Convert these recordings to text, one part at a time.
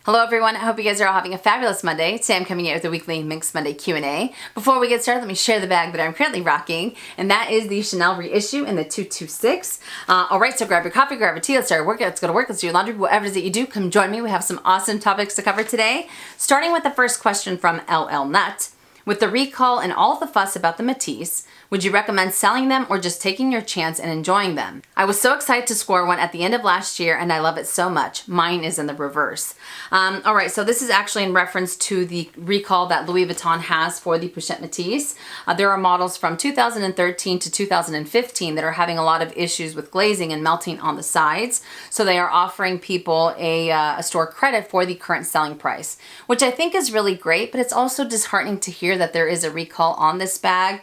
Hello everyone, I hope you guys are all having a fabulous Monday. Today I'm coming out with the weekly Minks Monday Q&A. Before we get started, let me share the bag that I'm currently rocking, and that is the Chanel reissue in the 226. Alright, so grab your coffee, grab your tea, let's start our workout, let's go to work, let's do your laundry, whatever it is that you do, come join me. We have some awesome topics to cover today. Starting with the first question from LL Nut. With the recall and all the fuss about the Metis, would you recommend selling them or just taking your chance and enjoying them? I was so excited to score one at the end of last year and I love it so much. Mine is in the reverse. Alright, so this is actually in reference to the recall that Louis Vuitton has for the Pochette Metis. There are models from 2013 to 2015 that are having a lot of issues with glazing and melting on the sides. So they are offering people a store credit for the current selling price, which I think is really great, but it's also disheartening to hear that there is a recall on this bag.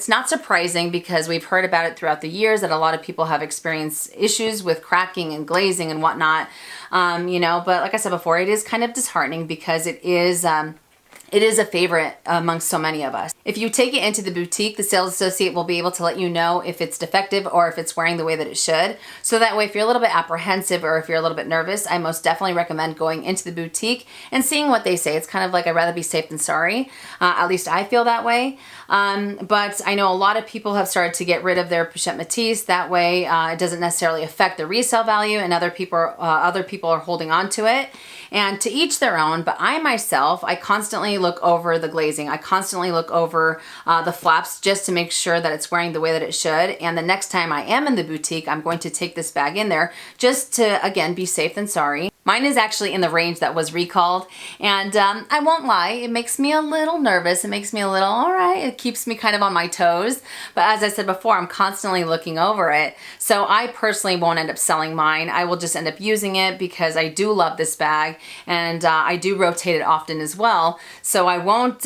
It's not surprising because we've heard about it throughout the years that a lot of people have experienced issues with cracking and glazing and whatnot. But like I said before, it is kind of disheartening because it is a favorite amongst so many of us. If you take it into the boutique, the sales associate will be able to let you know if it's defective or if it's wearing the way that it should. So that way, if you're a little bit apprehensive or if you're a little bit nervous, I most definitely recommend going into the boutique and seeing what they say. It's kind of like I'd rather be safe than sorry. At least I feel that way. But I know a lot of people have started to get rid of their Pochette Metis. That way, it doesn't necessarily affect the resale value, and other people are holding on to it. And to each their own, but I myself, I constantly look over the glazing. I constantly look over the flaps just to make sure that it's wearing the way that it should. And the next time I am in the boutique, I'm going to take this bag in there just to, again, be safe than sorry. Mine is actually in the range that was recalled, and I won't lie, it makes me a little nervous. It makes me a little, all right, it keeps me kind of on my toes. But as I said before, I'm constantly looking over it. So I personally won't end up selling mine. I will just end up using it because I do love this bag, and I do rotate it often as well. So I won't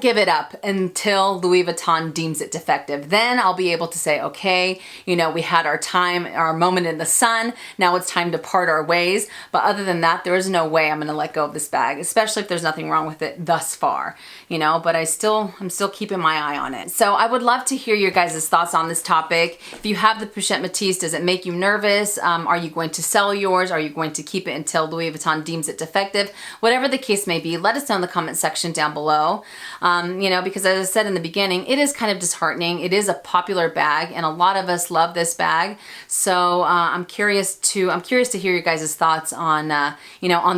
give it up until Louis Vuitton deems it defective. Then I'll be able to say, okay, we had our time, our moment in the sun. Now it's time to part our ways. But other than that, there is no way I'm going to let go of this bag, especially if there's nothing wrong with it thus far, but I'm still keeping my eye on it. So I would love to hear your guys' thoughts on this topic. If you have the Pochette Metis, does it make you nervous? Are you going to sell yours? Are you going to keep it until Louis Vuitton deems it defective? Whatever the case may be, let us know in the comment section down below. Because as I said in the beginning, it is kind of disheartening. It is a popular bag and a lot of us love this bag. So I'm curious to hear your guys' thoughts on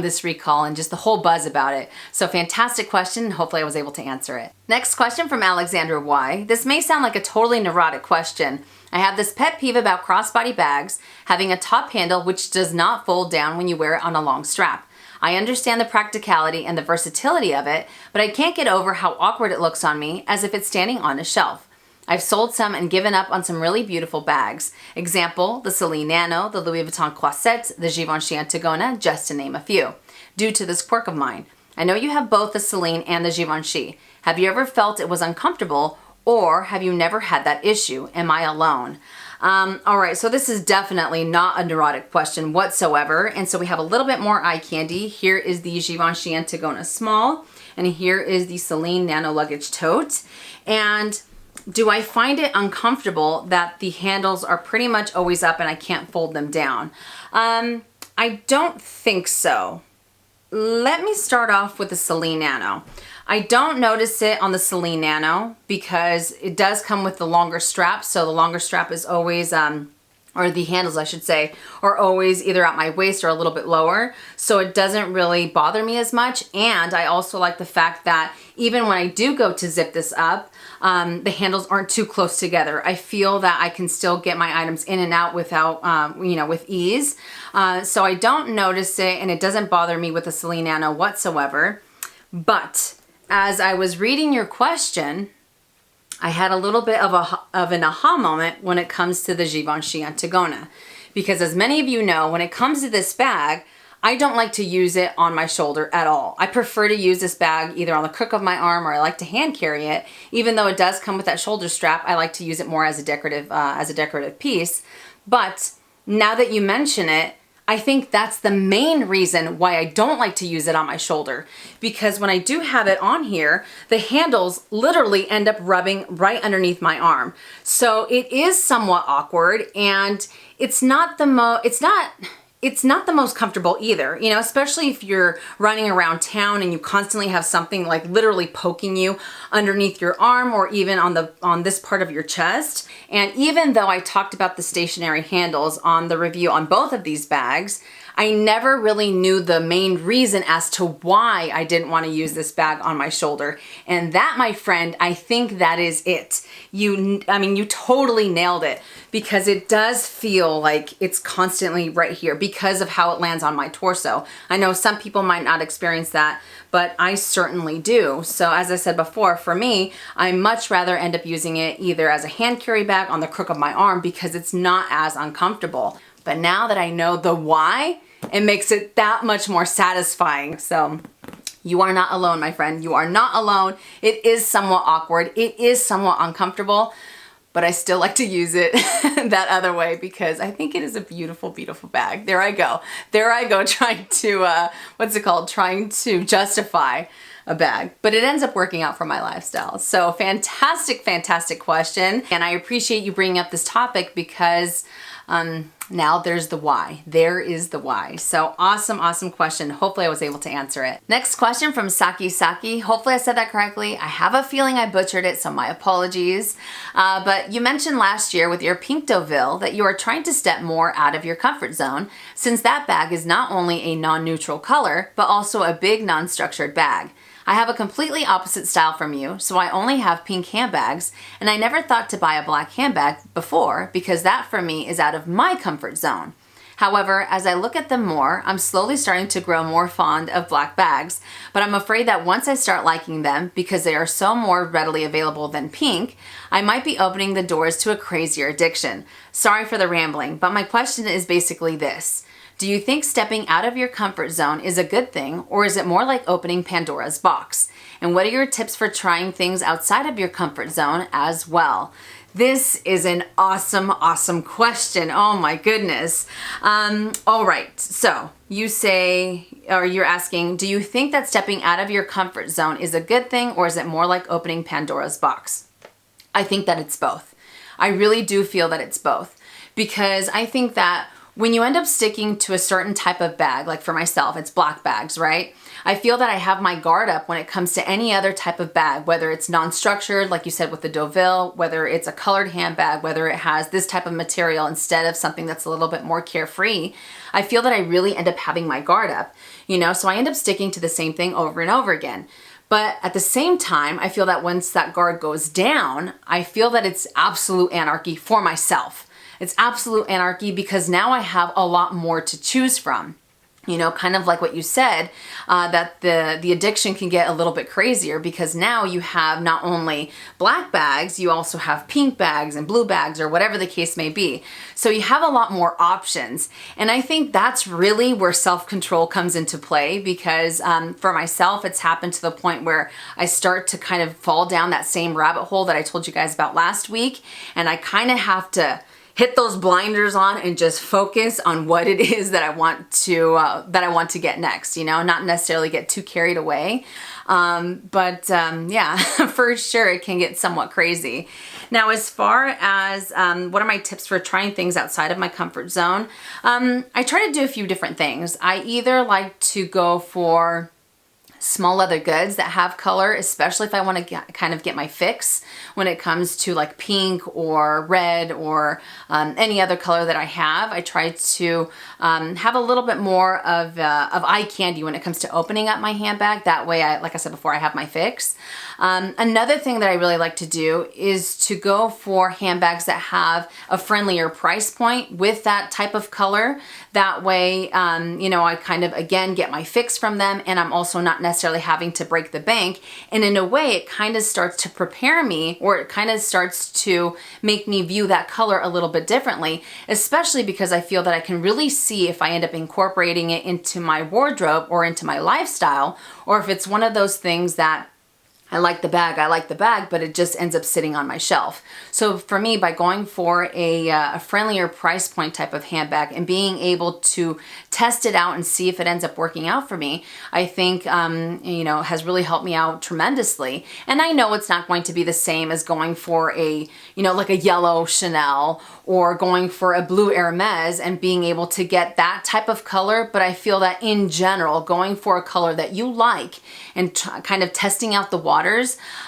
this recall and just the whole buzz about it. So fantastic question. Hopefully I was able to answer it. Next question from Alexandra Y. This may sound like a totally neurotic question. I have this pet peeve about crossbody bags having a top handle which does not fold down when you wear it on a long strap. I understand the practicality and the versatility of it, but I can't get over how awkward it looks on me as if it's standing on a shelf. I've sold some and given up on some really beautiful bags. Example, the Celine Nano, the Louis Vuitton Croisette, the Givenchy Antigona, just to name a few, due to this quirk of mine. I know you have both the Celine and the Givenchy. Have you ever felt it was uncomfortable, or have you never had that issue? Am I alone? All right, so this is definitely not a neurotic question whatsoever, and so we have a little bit more eye candy. Here is the Givenchy Antigona Small, and here is the Celine Nano Luggage Tote. And do I find it uncomfortable that the handles are pretty much always up and I can't fold them down? I don't think so. Let me start off with the Celine Nano. I don't notice it on the Celine Nano because it does come with the longer strap. So the longer strap is always, or the handles I should say, are always either at my waist or a little bit lower. So it doesn't really bother me as much. And I also like the fact that even when I do go to zip this up, the handles aren't too close together. I feel that I can still get my items in and out without, with ease. So I don't notice it and it doesn't bother me with the Celine Nano whatsoever. But as I was reading your question, I had a little bit of an aha moment when it comes to the Givenchy Antigona. Because as many of you know, when it comes to this bag, I don't like to use it on my shoulder at all. I prefer to use this bag either on the crook of my arm or I like to hand carry it. Even though it does come with that shoulder strap, I like to use it more as a decorative piece. But now that you mention it, I think that's the main reason why I don't like to use it on my shoulder, because when I do have it on here, the handles literally end up rubbing right underneath my arm. So it is somewhat awkward, and it's not it's not the most comfortable either, you know, especially if you're running around town and you constantly have something like literally poking you underneath your arm or even on this part of your chest. And even though I talked about the stationary handles on the review on both of these bags, I never really knew the main reason as to why I didn't want to use this bag on my shoulder. And that, my friend, I think that is it. You totally nailed it, because it does feel like it's constantly right here because of how it lands on my torso. I know some people might not experience that, but I certainly do. So as I said before, for me, I much rather end up using it either as a hand carry bag on the crook of my arm because it's not as uncomfortable. But now that I know the why, it makes it that much more satisfying. So you are not alone, my friend. You are not alone. It is somewhat awkward. It is somewhat uncomfortable, but I still like to use it that other way because I think it is a beautiful, beautiful bag. There I go. There I go trying to, trying to justify a bag, but it ends up working out for my lifestyle. So fantastic, fantastic question. And I appreciate you bringing up this topic because now there's the why. There is the why. So awesome, awesome question. Hopefully I was able to answer it. Next question from Saki Saki. Hopefully I said that correctly. I have a feeling I butchered it, so my apologies. But you mentioned last year with your pink Deauville that you are trying to step more out of your comfort zone, since that bag is not only a non-neutral color, but also a big non-structured bag. I have a completely opposite style from you, so I only have pink handbags, and I never thought to buy a black handbag before because that for me is out of my comfort zone. However, as I look at them more, I'm slowly starting to grow more fond of black bags, but I'm afraid that once I start liking them, because they are so more readily available than pink, I might be opening the doors to a crazier addiction. Sorry for the rambling, but my question is basically this. Do you think stepping out of your comfort zone is a good thing, or is it more like opening Pandora's box? And what are your tips for trying things outside of your comfort zone as well? This is an awesome, awesome question. Oh my goodness. All right, so you say, or you're asking, do you think that stepping out of your comfort zone is a good thing, or is it more like opening Pandora's box? I think that it's both. I really do feel that it's both, because I think that when you end up sticking to a certain type of bag, like for myself, it's black bags, right? I feel that I have my guard up when it comes to any other type of bag, whether it's non-structured, like you said with the Deauville, whether it's a colored handbag, whether it has this type of material instead of something that's a little bit more carefree. I feel that I really end up having my guard up, you know, so I end up sticking to the same thing over and over again. But at the same time, I feel that once that guard goes down, I feel that it's absolute anarchy for myself. It's absolute anarchy because now I have a lot more to choose from. You know, kind of like what you said, that the addiction can get a little bit crazier because now you have not only black bags, you also have pink bags and blue bags or whatever the case may be. So you have a lot more options. And I think that's really where self-control comes into play because for myself, it's happened to the point where I start to kind of fall down that same rabbit hole that I told you guys about last week. And I kind of have to hit those blinders on and just focus on what it is that I want to get next, you know, not necessarily get too carried away. Yeah, for sure it can get somewhat crazy. Now, as far as what are my tips for trying things outside of my comfort zone, I try to do a few different things. I either like to go for small leather goods that have color, especially if I want to kind of get my fix when it comes to like pink or red or any other color that I have. I try to have a little bit more of eye candy when it comes to opening up my handbag. That way, like I said before, I have my fix. Another thing that I really like to do is to go for handbags that have a friendlier price point with that type of color. That way, you know, I kind of, again, get my fix from them and I'm also not necessarily having to break the bank. And in a way, it kind of starts to prepare me, or it kind of starts to make me view that color a little bit differently, especially because I feel that I can really see if I end up incorporating it into my wardrobe or into my lifestyle, or if it's one of those things that I like the bag, but it just ends up sitting on my shelf. So for me, by going for a friendlier price point type of handbag and being able to test it out and see if it ends up working out for me, I think, has really helped me out tremendously. And I know it's not going to be the same as going for like a yellow Chanel or going for a blue Hermes and being able to get that type of color. But I feel that in general, going for a color that you like and kind of testing out the waters,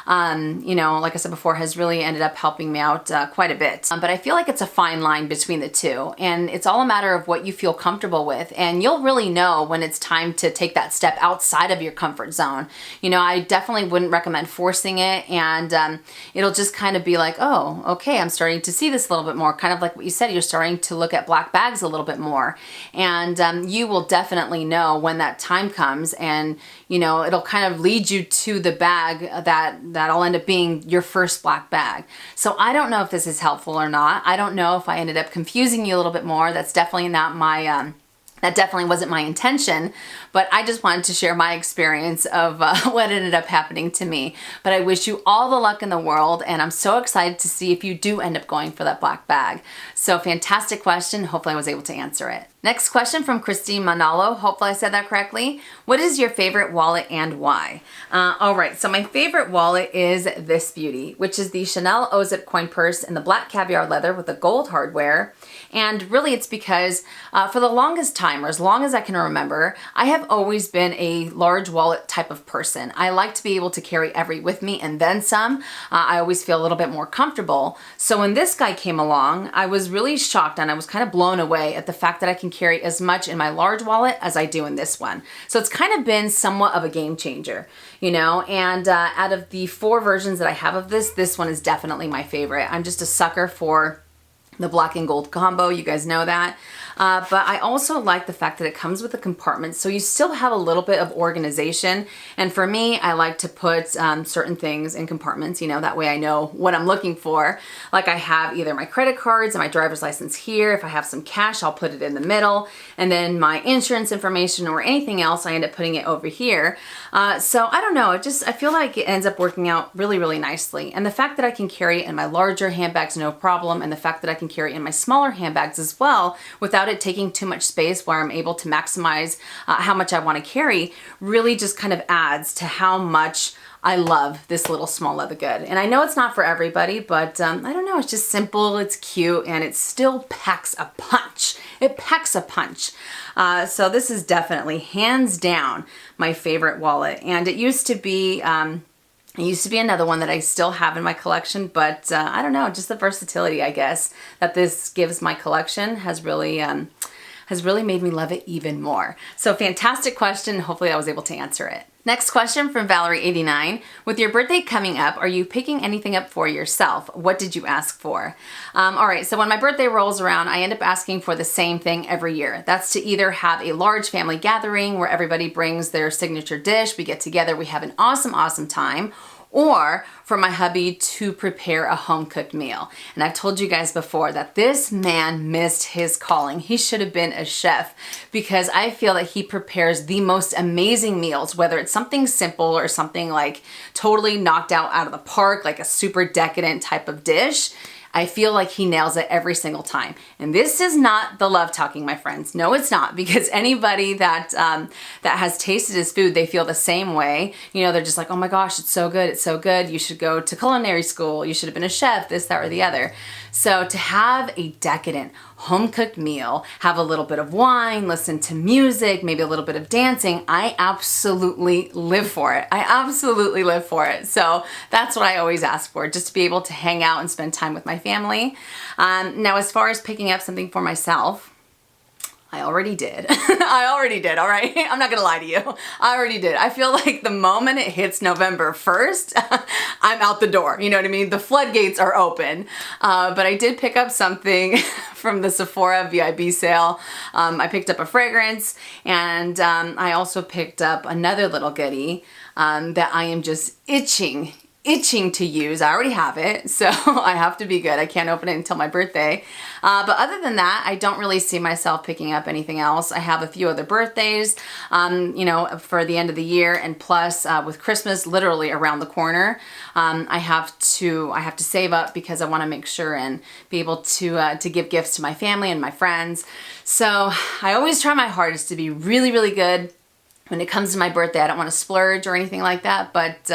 like I said before, has really ended up helping me out quite a bit. But I feel like it's a fine line between the two, and it's all a matter of what you feel comfortable with, and you'll really know when it's time to take that step outside of your comfort zone. I definitely wouldn't recommend forcing it, and it'll just kind of be like, oh, okay, I'm starting to see this a little bit more, kind of like what you said, you're starting to look at black bags a little bit more, and you will definitely know when that time comes, and it'll kind of lead you to the bag that'll end up being your first black bag. So I don't know if this is helpful or not. I don't know if I ended up confusing you a little bit more. That's definitely not my that definitely wasn't my intention, but I just wanted to share my experience of what ended up happening to me. But I wish you all the luck in the world, and I'm so excited to see if you do end up going for that black bag. So fantastic question. Hopefully I was able to answer it. Next question from Christine Manalo. Hopefully I said that correctly. What is your favorite wallet and why? All right, so my favorite wallet is this beauty, which is the Chanel O-Zip coin purse in the black caviar leather with the gold hardware. And really it's because for the longest time, or as long as I can remember, I have always been a large wallet type of person. I like to be able to carry every with me and then some. I always feel a little bit more comfortable. So when this guy came along, I was really shocked and I was kind of blown away at the fact that I can carry as much in my large wallet as I do in this one. So it's kind of been somewhat of a game changer, and out of the 4 versions that I have of this one is definitely my favorite. I'm just a sucker for the black and gold combo, you guys know that. But I also like the fact that it comes with a compartment, so you still have a little bit of organization. And for me, I like to put certain things in compartments, that way I know what I'm looking for. Like I have either my credit cards and my driver's license here. If I have some cash, I'll put it in the middle. And then my insurance information or anything else, I end up putting it over here. So I don't know, I feel like it ends up working out really, really nicely. And the fact that I can carry it in my larger handbags, no problem. And the fact that I can carry it in my smaller handbags as well, without it taking too much space, where I'm able to maximize how much I want to carry, really just kind of adds to how much I love this little small leather good. And I know it's not for everybody, but I don't know, it's just simple, it's cute, and it still packs a punch. It packs a punch. So this is definitely hands down my favorite wallet. And it used to be another one that I still have in my collection, but I don't know, just the versatility, I guess, that this gives my collection has really made me love it even more. So fantastic question. Hopefully I was able to answer it. Next question from Valerie89. With your birthday coming up, are you picking anything up for yourself? What did you ask for? All right, so when my birthday rolls around, I end up asking for the same thing every year. That's to either have a large family gathering where everybody brings their signature dish, we get together, we have an awesome, awesome time, or for my hubby to prepare a home-cooked meal. And I've told you guys before that this man missed his calling. He should have been a chef, because I feel that he prepares the most amazing meals, whether it's something simple or something like totally knocked out of the park, like a super decadent type of dish. I feel like he nails it every single time. And this is not the love talking, my friends. No, it's not, because anybody that has tasted his food, they feel the same way. They're just like, oh my gosh, it's so good, it's so good. You should go to culinary school. You should have been a chef, this, that, or the other. So to have a decadent home-cooked meal, have a little bit of wine, listen to music, maybe a little bit of dancing, I absolutely live for it. I absolutely live for it. So that's what I always ask for, just to be able to hang out and spend time with my family. Now, as far as picking up something for myself, I already did. I already did, all right? I'm not gonna lie to you. I already did. I feel like the moment it hits November 1st, I'm out the door. You know what I mean? The floodgates are open. But I did pick up something from the Sephora VIB sale. I picked up a fragrance, and I also picked up another little goodie that I am just itching itching to use. I already have it, so I have to be good. I can't open it until my birthday. But other than that, I don't really see myself picking up anything else. I have a few other birthdays, you know, for the end of the year, and plus with Christmas literally around the corner, I have to save up because I want to make sure and be able to give gifts to my family and my friends. So I always try my hardest to be really, really good when it comes to my birthday. I don't want to splurge or anything like that, but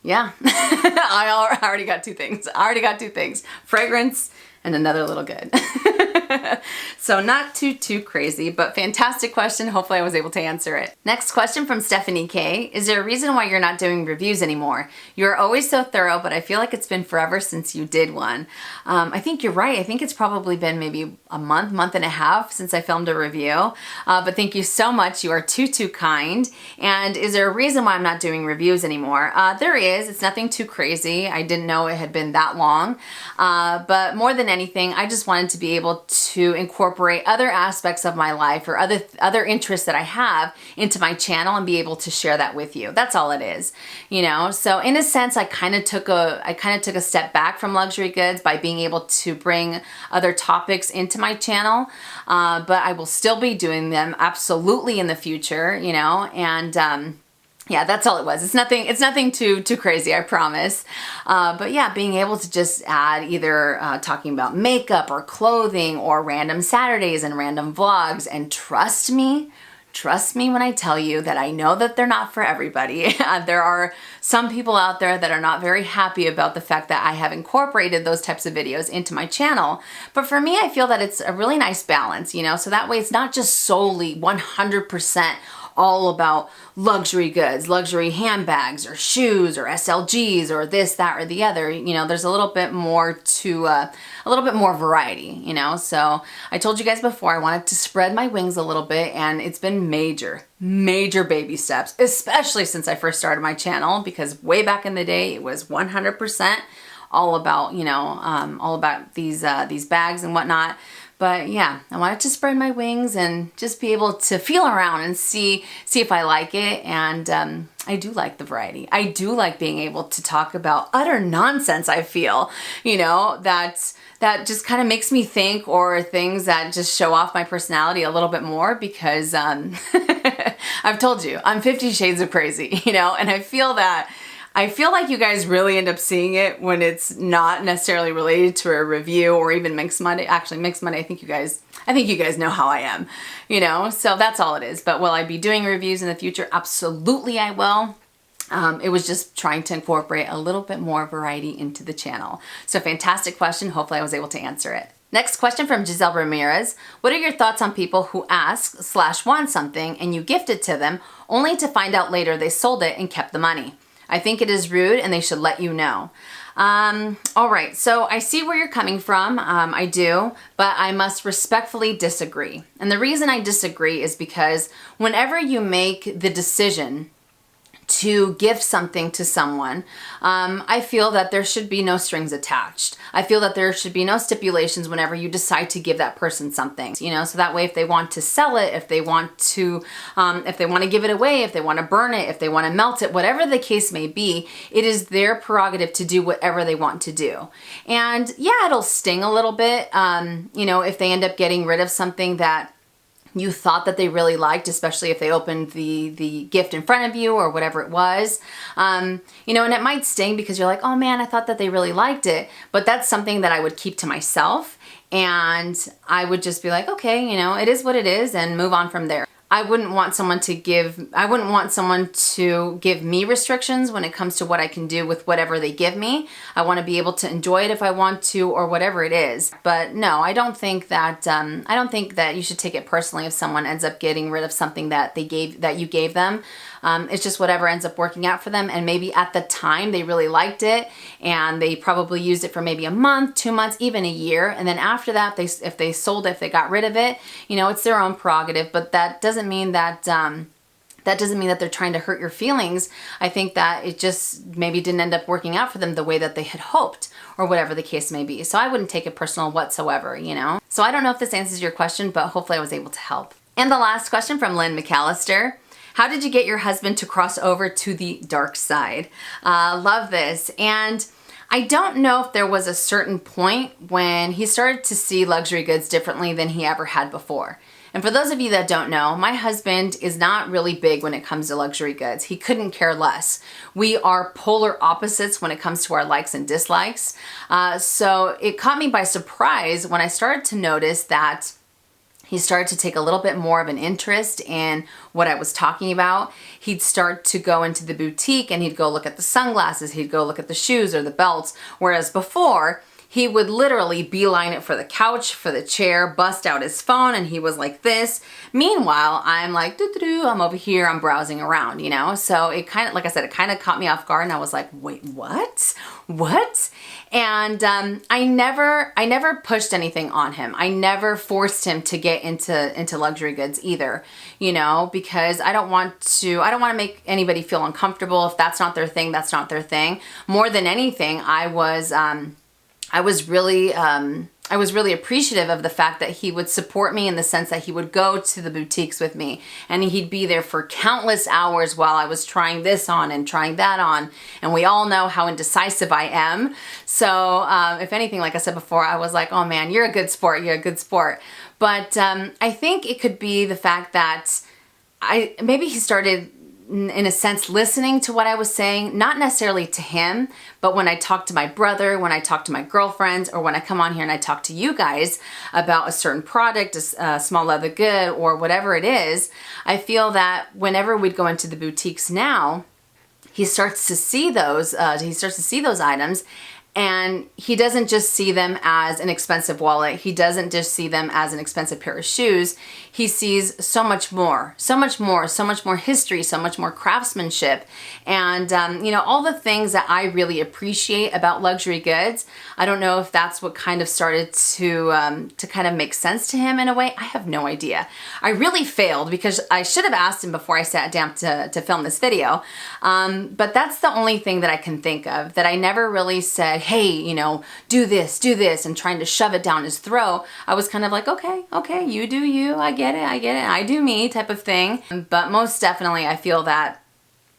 yeah, I already got two things. Fragrance and another little good. So not too crazy, but fantastic question. Hopefully I was able to answer it. Next question from Stephanie K. Is there a reason why you're not doing reviews anymore? You're always so thorough, but I feel like it's been forever since you did one. I think you're right. I think it's probably been maybe a month and a half since I filmed a review. But thank you so much. You are too kind. And is there a reason why I'm not doing reviews anymore? There is. It's nothing too crazy. I didn't know it had been that long. But more than anything, I just wanted to be able to incorporate other aspects of my life or other interests that I have into my channel and be able to share that with you. That's all it is, you know? So in a sense, I kind of took a step back from luxury goods by being able to bring other topics into my channel. But I will still be doing them absolutely in the future, you know? And yeah, that's all it was. It's nothing too crazy, I promise. But yeah, being able to just add either talking about makeup or clothing or random Saturdays and random vlogs. And trust me when I tell you that I know that they're not for everybody. There are some people out there that are not very happy about the fact that I have incorporated those types of videos into my channel. But for me, I feel that it's a really nice balance, you know, so that way it's not just solely 100% all about luxury goods, luxury handbags or shoes or SLGs or this, that, or the other. You know, there's a little bit more to, a little bit more variety, you know? So I told you guys before I wanted to spread my wings a little bit, and it's been major baby steps, especially since I first started my channel, because way back in the day, it was 100% all about, you know, all about these bags and whatnot. But yeah, I wanted to spread my wings and just be able to feel around and see if I like it. And I do like the variety. I do like being able to talk about utter nonsense, I feel, you know, that just kind of makes me think, or things that just show off my personality a little bit more, because I've told you, I'm 50 shades of crazy, you know, and I feel like you guys really end up seeing it when it's not necessarily related to a review or even Minks Monday. Actually, Minks Monday, I think you guys know how I am, you know, so that's all it is. But will I be doing reviews in the future? Absolutely, I will. It was just trying to incorporate a little bit more variety into the channel. So fantastic question. Hopefully I was able to answer it. Next question from Giselle Ramirez. What are your thoughts on people who ask/want something and you gift it to them only to find out later they sold it and kept the money? I think it is rude and they should let you know. All right, so I see where you're coming from. I do, but I must respectfully disagree. And the reason I disagree is because whenever you make the decision to gift something to someone, I feel that there should be no strings attached. I feel that there should be no stipulations whenever you decide to give that person something, you know, so that way if they want to sell it, if they want to give it away, if they want to burn it, if they want to melt it, whatever the case may be, it is their prerogative to do whatever they want to do. And yeah, it'll sting a little bit, you know, if they end up getting rid of something that you thought that they really liked, especially if they opened the gift in front of you or whatever it was. You know, and it might sting because you're like, oh man, I thought that they really liked it. To that's something that I would keep to myself, and I would just be like, okay, you know, it is what it is, and move on from there. I wouldn't want someone to give me restrictions when it comes to what I can do with whatever they give me. I want to be able to enjoy it if I want to, or whatever it is. But no, I don't think that you should take it personally if someone ends up getting rid of something that you gave them. It's just whatever ends up working out for them, and maybe at the time they really liked it and they probably used it for maybe a month, 2 months, even a year, and then after that, if they sold it, if they got rid of it, you know, it's their own prerogative. But that doesn't mean that they're trying to hurt your feelings. I think that it just maybe didn't end up working out for them the way that they had hoped, or whatever the case may be. So I wouldn't take it personal whatsoever, you know? So I don't know if this answers your question, but hopefully I was able to help. And the last question from Lynn McAllister. How did you get your husband to cross over to the dark side? Love this. And I don't know if there was a certain point when he started to see luxury goods differently than he ever had before. And for those of you that don't know, my husband is not really big when it comes to luxury goods. He couldn't care less. We are polar opposites when it comes to our likes and dislikes. So it caught me by surprise when I started to notice that he started to take a little bit more of an interest in what I was talking about. He'd start to go into the boutique and he'd go look at the sunglasses, he'd go look at the shoes or the belts, whereas before, he would literally beeline it for the couch, for the chair, bust out his phone, and he was like this. Meanwhile, I'm like, I'm over here, I'm browsing around, you know? So it kind of, like I said, it kind of caught me off guard, and I was like, wait, what? What? And I never pushed anything on him. I never forced him to get into luxury goods either, you know, because I don't want to make anybody feel uncomfortable. If that's not their thing, that's not their thing. More than anything, I was really appreciative of the fact that he would support me in the sense that he would go to the boutiques with me and he'd be there for countless hours while I was trying this on and trying that on. And we all know how indecisive I am. So if anything, like I said before, I was like, oh man, you're a good sport. You're a good sport. But I think it could be the fact that maybe he started, in a sense, listening to what I was saying, not necessarily to him, but when I talk to my brother, when I talk to my girlfriends, or when I come on here and I talk to you guys about a certain product, a small leather good, or whatever it is, I feel that whenever we'd go into the boutiques now, he starts to see those items, and he doesn't just see them as an expensive wallet. He doesn't just see them as an expensive pair of shoes. He sees so much more history, so much more craftsmanship, and you know, all the things that I really appreciate about luxury goods. I don't know if that's what kind of started to kind of make sense to him in a way. I have no idea. I really failed because I should have asked him before I sat down to film this video. But that's the only thing that I can think of, that I never really said, hey, you know, do this, and trying to shove it down his throat. I was kind of like, okay, you do you, I get it, I do me type of thing. But most definitely I feel that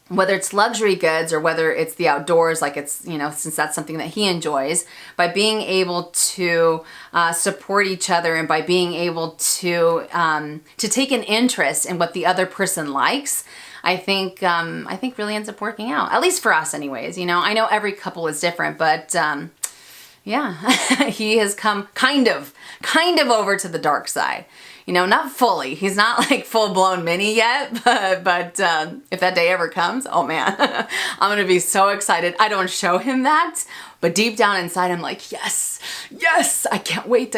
whether it's luxury goods or whether it's the outdoors, like it's, you know, since that's something that he enjoys, by being able to support each other and by being able to take an interest in what the other person likes, I think really ends up working out. At least for us anyways, you know. I know every couple is different, but yeah, he has come kind of over to the dark side. You know, not fully. He's not like full-blown mini yet, but if that day ever comes, oh man, I'm gonna be so excited. I don't show him that, but deep down inside, I'm like, yes, I can't wait.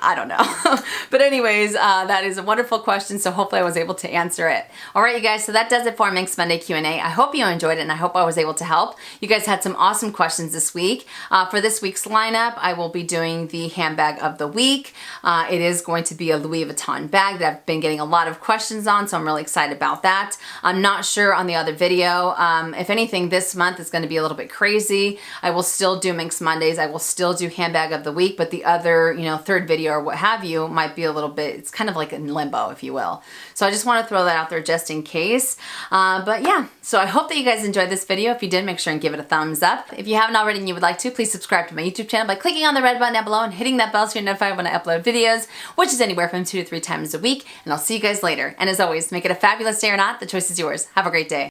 I don't know. But anyways, that is a wonderful question, so hopefully I was able to answer it. All right, you guys, so that does it for Minks Monday Q&A. I hope you enjoyed it, and I hope I was able to help. You guys had some awesome questions this week. For this week's lineup, I will be doing the handbag of the week. It is going to be a Louis Vuitton bag that I've been getting a lot of questions on, so I'm really excited about that. I'm not sure on the other video. If anything, this month is going to be a little bit crazy. I will still do Minks Mondays. I will still do handbag of the week, but the other, you know, third video or what have you might be a little bit, it's kind of like in limbo, if you will. So I just want to throw that out there just in case. But yeah, so I hope that you guys enjoyed this video. If you did, make sure and give it a thumbs up. If you haven't already and you would like to, please subscribe to my YouTube channel by clicking on the red button down below and hitting that bell so you're notified when I upload videos, which is anywhere from 2 to 3 times a week. And I'll see you guys later. And as always, make it a fabulous day or not, the choice is yours. Have a great day.